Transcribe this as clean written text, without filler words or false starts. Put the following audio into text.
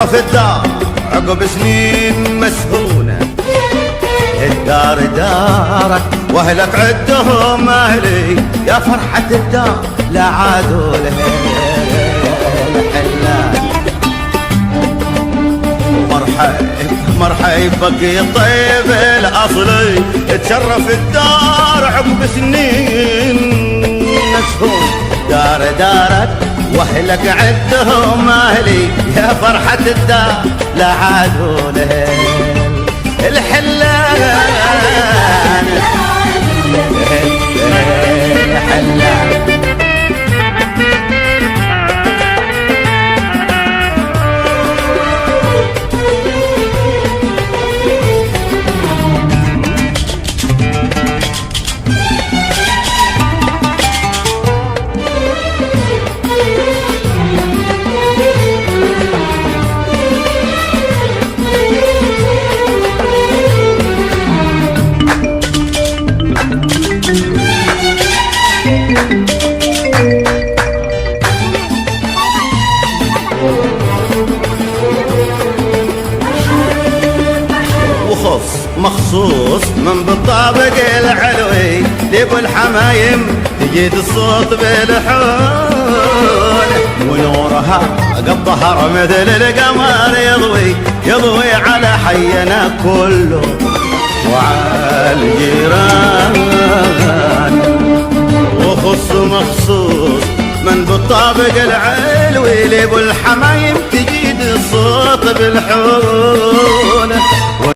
تشرف الدار عقب سنين مسهونة. الدار دارك واهلك عدهم اهلي، يا فرحة الدار لا عادوا الحلال. مرحب بك يا الطيب الاصلي، تشرف الدار عقب سنين مسهون. دارك واهلك عدهم اهلي، يا فرحة الدار لا عادوا الحلال. مخصوص من بالطابق العلوي لابو الحمايم تجيد الصوت بالحول، ونورها قد مثل القمر يضوي على حينا كله وعلى الجيران. وخص مخصوص من بالطابق العلوي لابو الحمايم تجيد الصوت بالحول،